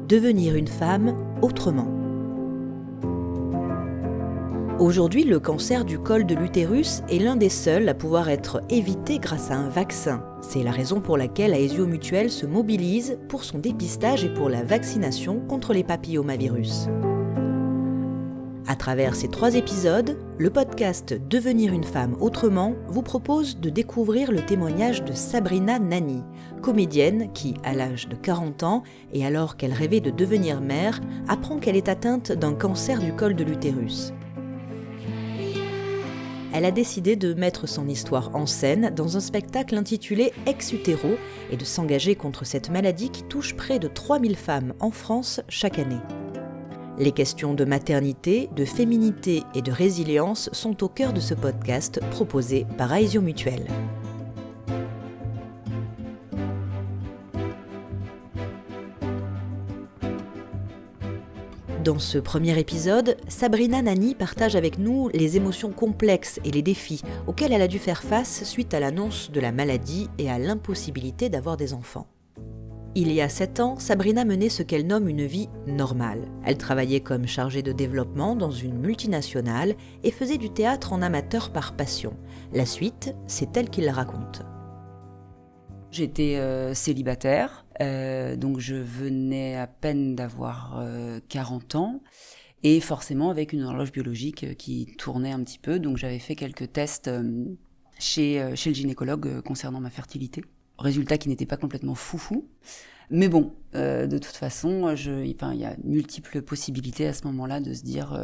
Devenir une femme autrement. Aujourd'hui, le cancer du col de l'utérus est l'un des seuls à pouvoir être évité grâce à un vaccin. C'est la raison pour laquelle Aesio Mutuelle se mobilise pour son dépistage et pour la vaccination contre les papillomavirus. À travers ces 3 épisodes, le podcast Devenir une femme autrement vous propose de découvrir le témoignage de Sabrina Nani, comédienne qui, à l'âge de 40 ans, et alors qu'elle rêvait de devenir mère, apprend qu'elle est atteinte d'un cancer du col de l'utérus. Elle a décidé de mettre son histoire en scène dans un spectacle intitulé Ex Utero et de s'engager contre cette maladie qui touche près de 3000 femmes en France chaque année. Les questions de maternité, de féminité et de résilience sont au cœur de ce podcast proposé par Aesio Mutuelle. Dans ce premier épisode, Sabrina Nani partage avec nous les émotions complexes et les défis auxquels elle a dû faire face suite à l'annonce de la maladie et à l'impossibilité d'avoir des enfants. Il y a 7 ans, Sabrina menait ce qu'elle nomme une vie normale. Elle travaillait comme chargée de développement dans une multinationale et faisait du théâtre en amateur par passion. La suite, c'est elle qui la raconte. J'étais célibataire, donc je venais à peine d'avoir 40 ans et forcément avec une horloge biologique qui tournait un petit peu. Donc j'avais fait quelques tests chez le gynécologue concernant ma fertilité. Résultat qui n'était pas complètement foufou. Mais bon, de toute façon, il y a multiples possibilités à ce moment-là de se dire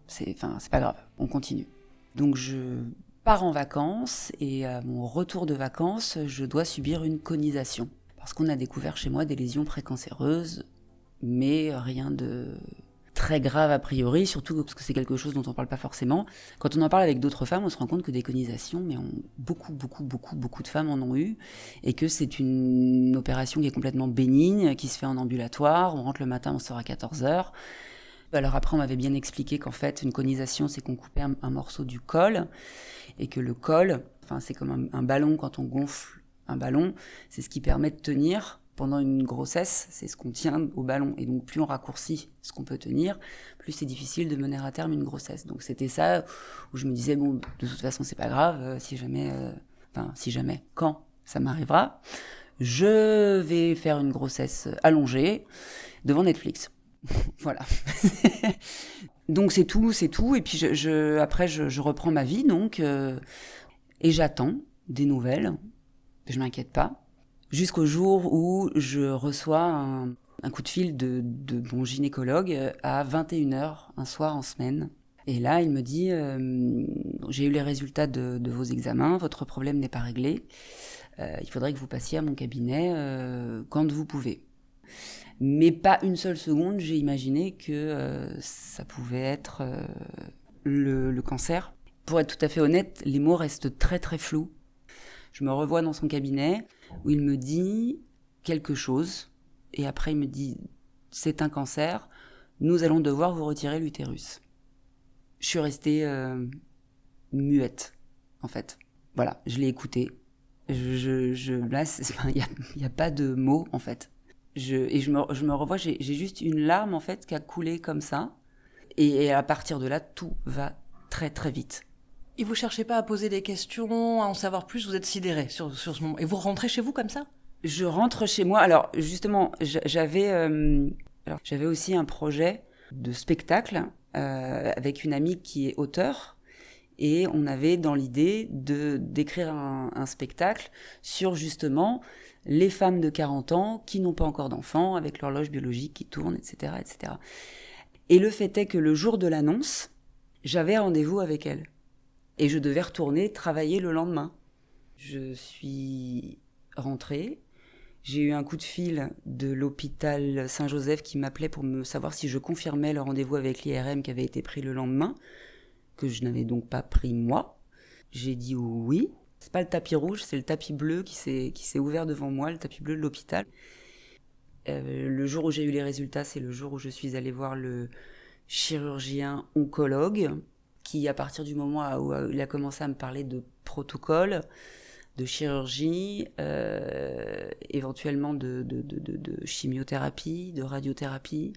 c'est pas grave, on continue. Donc je pars en vacances et à mon retour de vacances, je dois subir une conisation. Parce qu'on a découvert chez moi des lésions précancéreuses, mais rien de très grave a priori, surtout parce que c'est quelque chose dont on ne parle pas forcément. Quand on en parle avec d'autres femmes, on se rend compte que des conisations, mais beaucoup de femmes en ont eu, et que c'est une opération qui est complètement bénigne, qui se fait en ambulatoire, on rentre le matin, on sort à 14h. Alors après, on m'avait bien expliqué qu'en fait, une conisation, c'est qu'on coupait un morceau du col, et que le col, c'est comme un ballon, quand on gonfle un ballon, c'est ce qui permet de tenir. Pendant une grossesse, c'est ce qu'on tient au ballon. Et donc, plus on raccourcit ce qu'on peut tenir, plus c'est difficile de mener à terme une grossesse. Donc, c'était ça où je me disais, bon, de toute façon, c'est pas grave. Si jamais, quand ça m'arrivera, je vais faire une grossesse allongée devant Netflix. Voilà. Donc, c'est tout. Et puis, après, je reprends ma vie, donc, et j'attends des nouvelles. Je m'inquiète pas. Jusqu'au jour où je reçois un coup de fil de mon gynécologue à 21h, un soir en semaine. Et là, il me dit « J'ai eu les résultats de vos examens, votre problème n'est pas réglé. Il faudrait que vous passiez à mon cabinet quand vous pouvez. » Mais pas une seule seconde, j'ai imaginé que ça pouvait être le cancer. Pour être tout à fait honnête, les mots restent très très flous. Je me revois dans son cabinet où il me dit quelque chose et après il me dit « c'est un cancer, nous allons devoir vous retirer l'utérus ». Je suis restée muette en fait. Voilà, je l'ai écouté. Là, il y a pas de mots en fait. Je me revois, j'ai juste une larme en fait qui a coulé comme ça et à partir de là tout va très très vite. Et vous cherchez pas à poser des questions, à en savoir plus, vous êtes sidéré sur ce moment. Et vous rentrez chez vous comme ça ? Je rentre chez moi. Alors justement, j'avais aussi un projet de spectacle avec une amie qui est auteure. Et on avait dans l'idée d'écrire un spectacle sur justement les femmes de 40 ans qui n'ont pas encore d'enfants, avec l'horloge biologique qui tourne, etc., etc. Et le fait est que le jour de l'annonce, j'avais rendez-vous avec elle. Et je devais retourner travailler le lendemain. Je suis rentrée. J'ai eu un coup de fil de l'hôpital Saint-Joseph qui m'appelait pour me savoir si je confirmais le rendez-vous avec l'IRM qui avait été pris le lendemain, que je n'avais donc pas pris moi. J'ai dit oui. C'est pas le tapis rouge, c'est le tapis bleu qui s'est ouvert devant moi, le tapis bleu de l'hôpital. Le jour où j'ai eu les résultats, c'est le jour où je suis allée voir le chirurgien oncologue qui, à partir du moment où il a commencé à me parler de protocole, de chirurgie, éventuellement de chimiothérapie, de radiothérapie.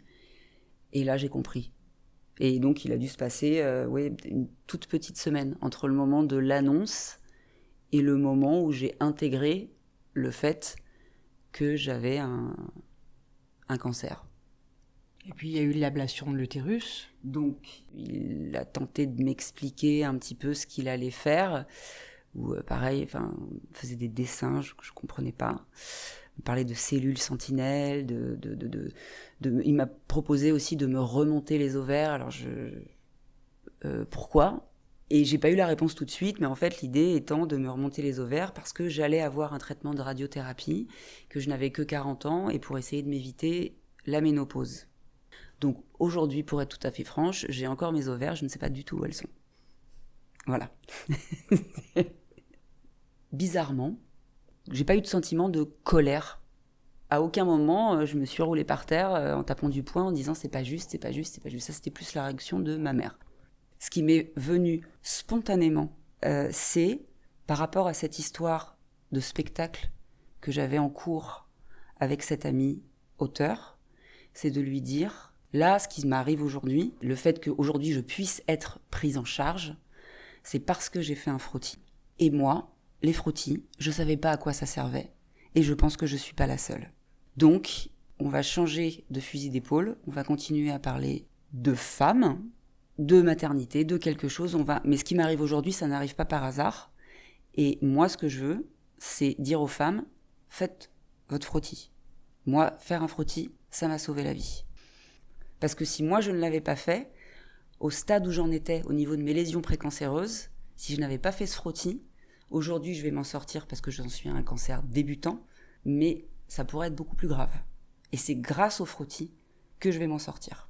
Et là, j'ai compris. Et donc, il a dû se passer une toute petite semaine entre le moment de l'annonce et le moment où j'ai intégré le fait que j'avais un cancer. Et puis, il y a eu l'ablation de l'utérus. Donc, il a tenté de m'expliquer un petit peu ce qu'il allait faire. Ou pareil, il faisait des dessins que je ne comprenais pas. Il parlait de cellules sentinelles. Il m'a proposé aussi de me remonter les ovaires. Alors, pourquoi ? Et j'ai pas eu la réponse tout de suite, mais en fait, l'idée étant de me remonter les ovaires parce que j'allais avoir un traitement de radiothérapie, que je n'avais que 40 ans, et pour essayer de m'éviter la ménopause. Donc aujourd'hui, pour être tout à fait franche, j'ai encore mes ovaires, je ne sais pas du tout où elles sont. Voilà. Bizarrement, j'ai pas eu de sentiment de colère. À aucun moment, je me suis roulée par terre en tapant du poing en disant c'est pas juste, c'est pas juste, c'est pas juste. Ça, c'était plus la réaction de ma mère. Ce qui m'est venu spontanément, c'est par rapport à cette histoire de spectacle que j'avais en cours avec cet ami auteur, c'est de lui dire là, ce qui m'arrive aujourd'hui, le fait qu'aujourd'hui je puisse être prise en charge, c'est parce que j'ai fait un frottis. Et moi, les frottis, je savais pas à quoi ça servait. Et je pense que je suis pas la seule. Donc, on va changer de fusil d'épaule, on va continuer à parler de femmes, de maternité, de quelque chose. Mais ce qui m'arrive aujourd'hui, ça n'arrive pas par hasard. Et moi, ce que je veux, c'est dire aux femmes, faites votre frottis. Moi, faire un frottis, ça m'a sauvé la vie. Parce que si moi je ne l'avais pas fait, au stade où j'en étais, au niveau de mes lésions précancéreuses, si je n'avais pas fait ce frottis, aujourd'hui je vais m'en sortir parce que j'en suis à un cancer débutant, mais ça pourrait être beaucoup plus grave. Et c'est grâce au frottis que je vais m'en sortir.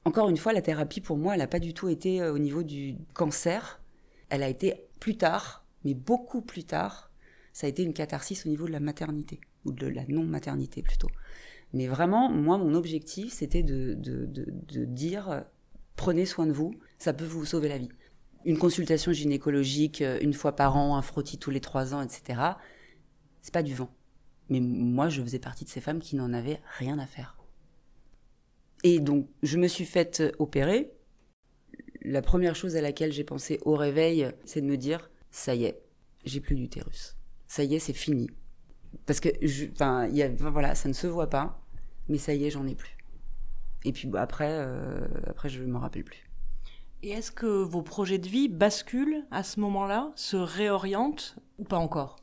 Encore une fois, la thérapie pour moi, elle n'a pas du tout été au niveau du cancer. Elle a été plus tard, mais beaucoup plus tard, ça a été une catharsis au niveau de la maternité, ou de la non-maternité plutôt. Mais vraiment, moi, mon objectif, c'était de dire prenez soin de vous, ça peut vous sauver la vie. Une consultation gynécologique une fois par an, un frottis tous les 3 ans, etc., c'est pas du vent. Mais moi, je faisais partie de ces femmes qui n'en avaient rien à faire. Et donc, je me suis faite opérer. La première chose à laquelle j'ai pensé au réveil, c'est de me dire ça y est, j'ai plus d'utérus. Ça y est, c'est fini. Parce que, voilà, ça ne se voit pas, mais ça y est, j'en ai plus. Et puis après, je ne me rappelle plus. Et est-ce que vos projets de vie basculent à ce moment-là, se réorientent ou pas encore ?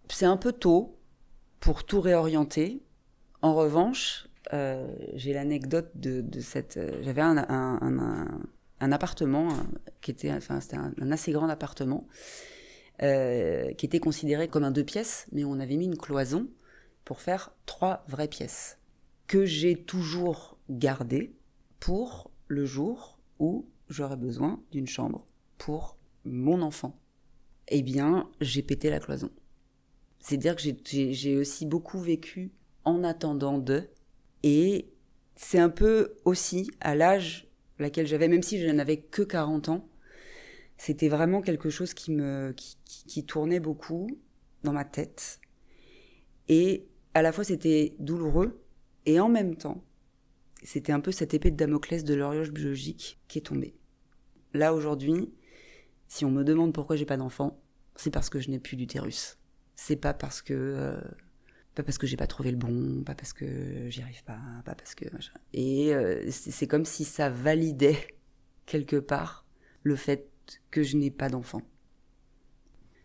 C'est un peu tôt pour tout réorienter. En revanche, j'ai l'anecdote de cette... j'avais un appartement qui était... c'était un assez grand appartement qui était considéré comme un 2 pièces, mais on avait mis une cloison pour faire 3 vraies pièces, que j'ai toujours gardé pour le jour où j'aurais besoin d'une chambre pour mon enfant. Eh bien, j'ai pété la cloison. C'est-à-dire que j'ai aussi beaucoup vécu en attendant de, et c'est un peu aussi à l'âge laquelle j'avais, même si je n'avais que 40 ans, c'était vraiment quelque chose qui tournait beaucoup dans ma tête. Et à la fois, c'était douloureux, et en même temps, c'était un peu cette épée de Damoclès de l'horloge biologique qui est tombée. Là, aujourd'hui, si on me demande pourquoi j'ai pas d'enfant, c'est parce que je n'ai plus d'utérus. C'est pas parce que j'ai pas trouvé le bon, pas parce que j'y arrive pas parce que machin. Et c'est comme si ça validait quelque part le fait que je n'ai pas d'enfant.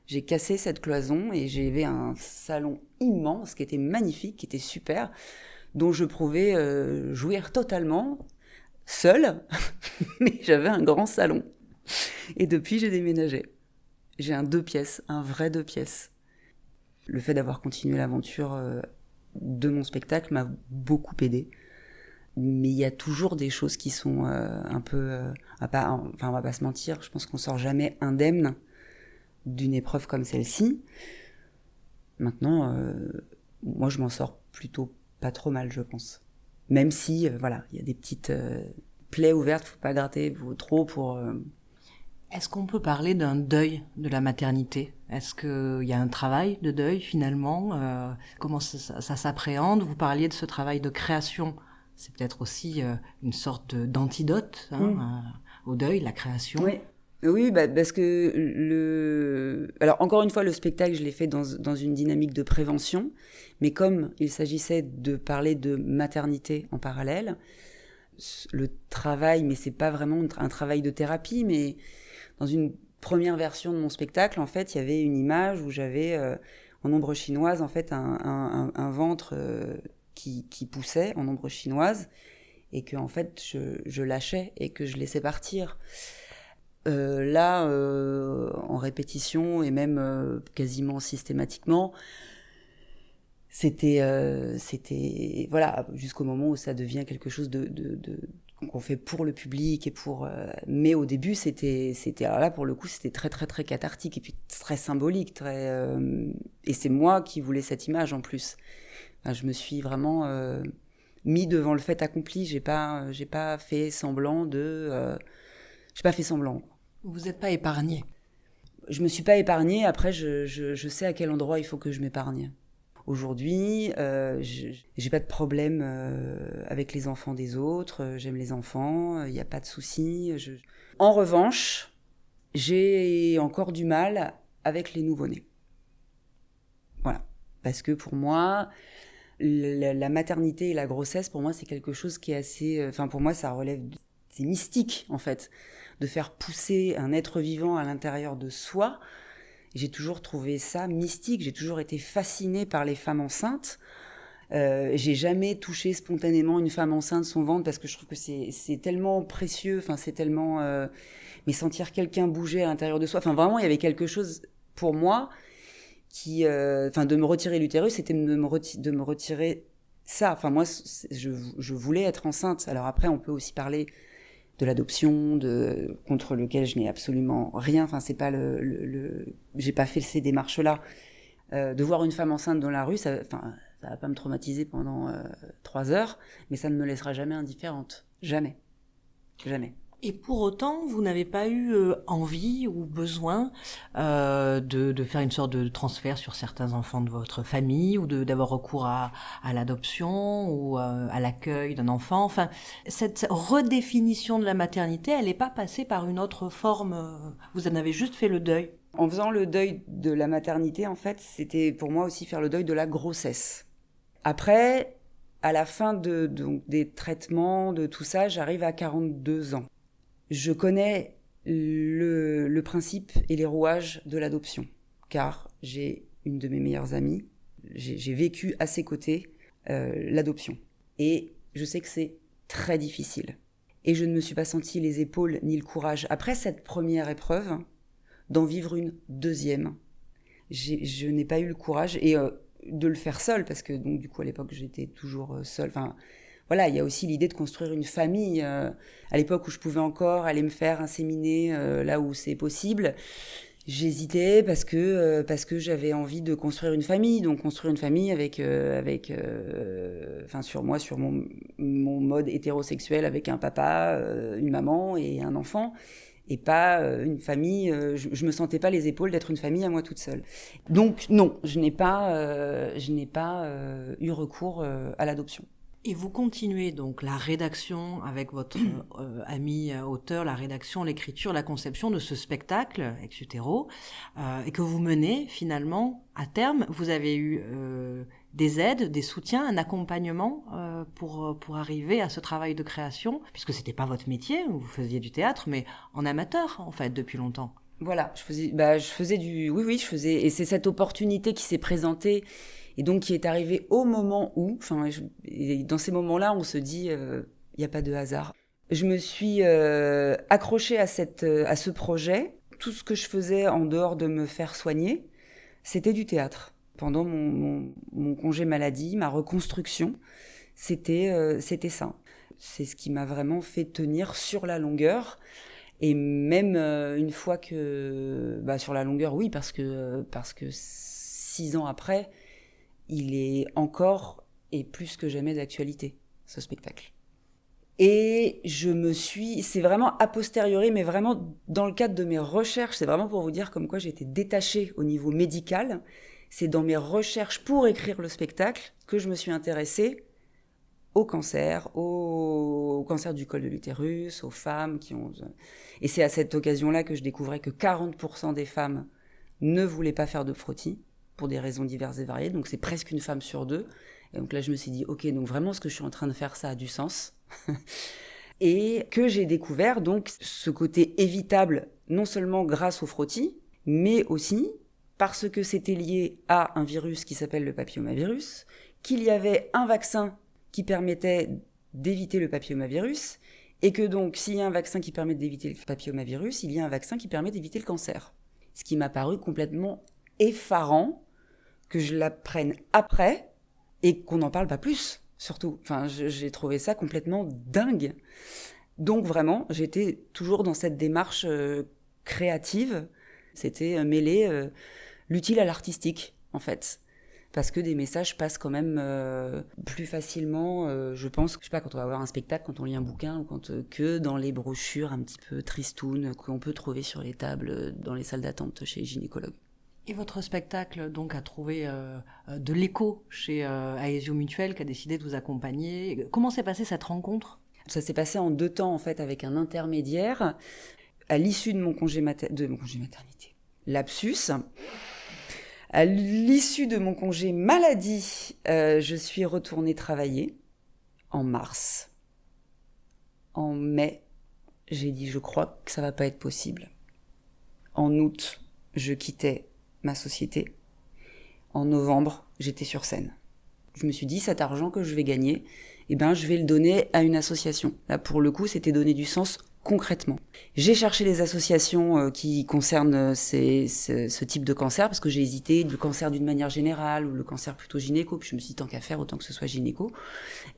J'ai cassé cette cloison et j'avais un salon immense qui était magnifique, qui était super, dont je pouvais jouir totalement, seule, mais j'avais un grand salon. Et depuis, j'ai déménagé. J'ai un 2 pièces, un vrai 2 pièces. Le fait d'avoir continué l'aventure de mon spectacle m'a beaucoup aidée. Mais il y a toujours des choses qui sont un peu... on va pas se mentir, je pense qu'on sort jamais indemne d'une épreuve comme celle-ci. Maintenant, moi, je m'en sors plutôt pas trop mal, je pense. Même si, il y a des petites plaies ouvertes, faut pas gratter trop pour... Est-ce qu'on peut parler d'un deuil de la maternité? Est-ce qu'il y a un travail de deuil finalement? Comment ça s'appréhende? Vous parliez de ce travail de création. C'est peut-être aussi une sorte d'antidote au deuil, la création. Oui. Oui, parce que alors encore une fois, le spectacle, je l'ai fait dans une dynamique de prévention, mais comme il s'agissait de parler de maternité en parallèle, le travail, mais c'est pas vraiment un travail de thérapie, mais dans une première version de mon spectacle, en fait, il y avait une image où j'avais en ombre chinoise, en fait, un ventre qui poussait en ombre chinoise, et que en fait, je lâchais et que je laissais partir. Là, en répétition et même quasiment systématiquement, c'était voilà, jusqu'au moment où ça devient quelque chose qu'on fait pour le public et mais au début c'était alors là pour le coup c'était très très très cathartique et puis très symbolique, et c'est moi qui voulais cette image en plus. Enfin, je me suis vraiment mis devant le fait accompli. J'ai pas fait semblant j'ai pas fait semblant. Vous n'êtes pas épargnée. Je me suis pas épargnée. Après, je sais à quel endroit il faut que je m'épargne. Aujourd'hui, j'ai pas de problème avec les enfants des autres. J'aime les enfants. Il n'y a pas de souci. En revanche, j'ai encore du mal avec les nouveau-nés. Voilà. Parce que pour moi, la maternité et la grossesse, pour moi, c'est quelque chose qui est assez... Enfin, pour moi, ça relève... C'est mystique, en fait, de faire pousser un être vivant à l'intérieur de soi. J'ai toujours trouvé ça mystique. J'ai toujours été fascinée par les femmes enceintes. J'ai jamais touché spontanément une femme enceinte, son ventre, parce que je trouve que c'est tellement précieux. Enfin, c'est tellement... mais sentir quelqu'un bouger à l'intérieur de soi... Enfin, vraiment, il y avait quelque chose, pour moi, qui... Enfin, de me retirer l'utérus, c'était de me retirer ça. Enfin, moi, je voulais être enceinte. Alors après, on peut aussi parler de l'adoption, contre lequel je n'ai absolument rien. Enfin, c'est pas j'ai pas fait ces démarches-là. De voir une femme enceinte dans la rue, ça va pas me traumatiser pendant 3 heures, mais ça ne me laissera jamais indifférente. Jamais. Jamais. Et pour autant, vous n'avez pas eu envie ou besoin de faire une sorte de transfert sur certains enfants de votre famille ou d'avoir recours à l'adoption ou à l'accueil d'un enfant. Enfin, cette redéfinition de la maternité, elle n'est pas passée par une autre forme. Vous en avez juste fait le deuil. En faisant le deuil de la maternité, en fait, c'était pour moi aussi faire le deuil de la grossesse. Après, à la fin donc, des traitements, de tout ça, j'arrive à 42 ans. Je connais le principe et les rouages de l'adoption, car j'ai une de mes meilleures amies, j'ai vécu à ses côtés l'adoption. Et je sais que c'est très difficile. Et je ne me suis pas senti les épaules ni le courage, après cette première épreuve, d'en vivre une deuxième. Je n'ai pas eu le courage et de le faire seule, parce que donc, du coup à l'époque j'étais toujours seule. Enfin, voilà, il y a aussi l'idée de construire une famille. À l'époque où je pouvais encore aller me faire inséminer là où c'est possible, j'hésitais parce que j'avais envie de construire une famille. Donc construire une famille avec sur mon mode hétérosexuel, avec un papa, une maman et un enfant. Et pas une famille, je me sentais pas les épaules d'être une famille à moi toute seule. Donc non, je n'ai pas eu recours à l'adoption. Et vous continuez donc la rédaction avec votre ami auteur, la rédaction, l'écriture, la conception de ce spectacle, Ex Utero, et que vous menez finalement à terme. Vous avez eu des aides, des soutiens, un accompagnement pour arriver à ce travail de création, puisque c'était pas votre métier, vous faisiez du théâtre, mais en amateur en fait depuis longtemps. Voilà, je faisais et c'est cette opportunité qui s'est présentée et donc qui est arrivée au moment où, et dans ces moments-là, on se dit, il n'y a pas de hasard. Je me suis accrochée à ce projet. Tout ce que je faisais en dehors de me faire soigner, c'était du théâtre. Pendant mon congé maladie, ma reconstruction, c'était ça. C'est ce qui m'a vraiment fait tenir sur la longueur. Et même une fois que... sur la longueur, oui, parce que 6 ans après, il est encore et plus que jamais d'actualité, ce spectacle. Et c'est vraiment a posteriori, mais vraiment dans le cadre de mes recherches, c'est vraiment pour vous dire comme quoi j'étais détachée au niveau médical. C'est dans mes recherches pour écrire le spectacle que je me suis intéressée au cancer du col de l'utérus, aux femmes qui ont... Et c'est à cette occasion-là que je découvrais que 40% des femmes ne voulaient pas faire de frottis pour des raisons diverses et variées. Donc c'est presque une femme sur 2. Et donc là, je me suis dit, ok, donc vraiment ce que je suis en train de faire, ça a du sens. Et que j'ai découvert donc ce côté évitable, non seulement grâce au frottis, mais aussi parce que c'était lié à un virus qui s'appelle le papillomavirus, qu'il y avait un vaccin qui permettait d'éviter le papillomavirus, et que donc, s'il y a un vaccin qui permet d'éviter le papillomavirus, il y a un vaccin qui permet d'éviter le cancer. Ce qui m'a paru complètement effarant, que je l'apprenne après, et qu'on n'en parle pas plus, surtout. Enfin, j'ai trouvé ça complètement dingue. Donc vraiment, j'étais toujours dans cette démarche créative. C'était mêler l'utile à l'artistique, en fait. Parce que des messages passent quand même plus facilement, je pense, je sais pas, quand on va voir un spectacle, quand on lit un bouquin, ou que dans les brochures un petit peu tristounes qu'on peut trouver sur les tables dans les salles d'attente chez les gynécologues. Et votre spectacle, donc, a trouvé de l'écho chez Aesio Mutuel, qui a décidé de vous accompagner. Comment s'est passée cette rencontre ? Ça s'est passé en 2 temps, en fait, avec un intermédiaire. À l'issue de mon congé maternité. Lapsus. À l'issue de mon congé maladie, je suis retournée travailler en mars. En mai, j'ai dit, je crois que ça va pas être possible. En août, je quittais ma société. En novembre, j'étais sur scène. Je me suis dit, cet argent que je vais gagner, je vais le donner à une association. Là, pour le coup, c'était donner du sens concrètement. J'ai cherché les associations qui concernent ce type de cancer, parce que j'ai hésité, le cancer d'une manière générale, ou le cancer plutôt gynéco, puis je me suis dit, tant qu'à faire, autant que ce soit gynéco.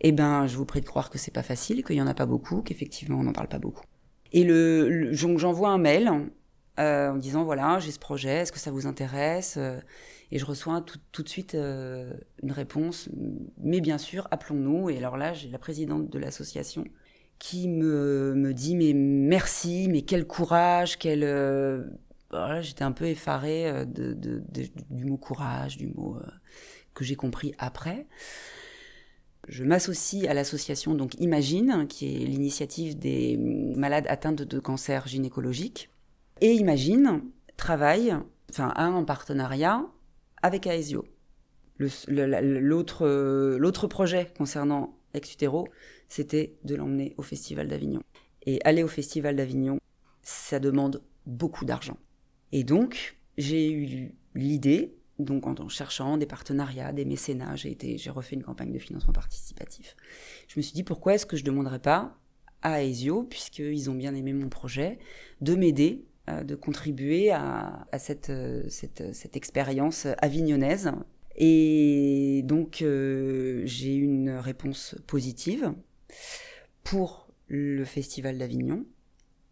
Je vous prie de croire que c'est pas facile, qu'il y en a pas beaucoup, qu'effectivement, on n'en parle pas beaucoup. Et donc j'envoie un mail en disant, voilà, j'ai ce projet, est-ce que ça vous intéresse ? Et je reçois tout de suite une réponse, mais bien sûr, appelons-nous. Et alors là, j'ai la présidente de l'association qui me dit, mais merci, mais quel courage, voilà, j'étais un peu effarée du mot courage, du mot que j'ai compris après. Je m'associe à l'association donc Imagine, qui est l'initiative des malades atteints de cancer gynécologique. Et Imagine a un partenariat avec Aesio. L'autre projet concernant Ex-Utéro, c'était de l'emmener au Festival d'Avignon. Et aller au Festival d'Avignon, ça demande beaucoup d'argent. Et donc, j'ai eu l'idée, donc en cherchant des partenariats, des mécénats, j'ai refait une campagne de financement participatif. Je me suis dit, pourquoi est-ce que je ne demanderais pas à Aesio, puisqu'ils ont bien aimé mon projet, de m'aider, de contribuer à cette expérience avignonnaise. Et donc, j'ai eu une réponse positive pour le Festival d'Avignon.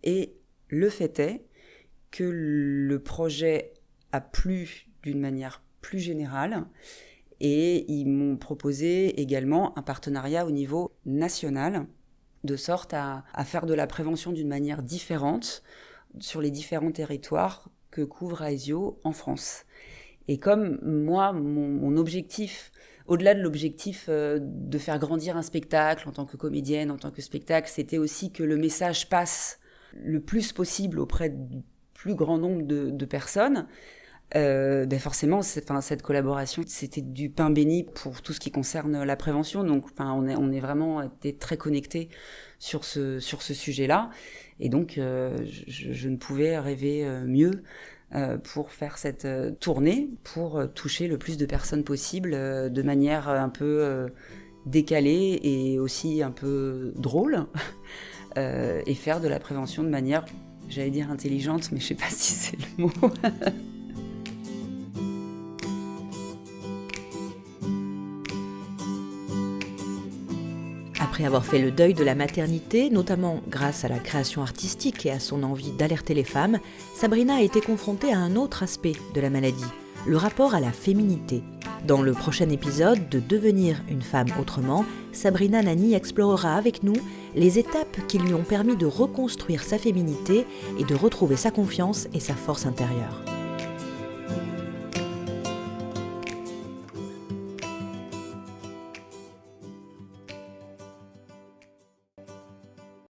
Et le fait est que le projet a plu d'une manière plus générale. Et ils m'ont proposé également un partenariat au niveau national, de sorte à faire de la prévention d'une manière différente sur les différents territoires que couvre Aesio en France. Et comme moi, mon objectif, au-delà de l'objectif de faire grandir un spectacle en tant que comédienne, en tant que spectacle, c'était aussi que le message passe le plus possible auprès du plus grand nombre de personnes. Forcément, cette collaboration, c'était du pain béni pour tout ce qui concerne la prévention. Donc, on est vraiment été très connectés sur ce sujet-là. Et donc, je ne pouvais rêver mieux pour faire cette tournée, pour toucher le plus de personnes possible de manière un peu décalée et aussi un peu drôle, et faire de la prévention de manière, j'allais dire intelligente, mais je ne sais pas si c'est le mot. Après avoir fait le deuil de la maternité, notamment grâce à la création artistique et à son envie d'alerter les femmes, Sabrina a été confrontée à un autre aspect de la maladie, le rapport à la féminité. Dans le prochain épisode de Devenir une femme autrement, Sabrina Nani explorera avec nous les étapes qui lui ont permis de reconstruire sa féminité et de retrouver sa confiance et sa force intérieure.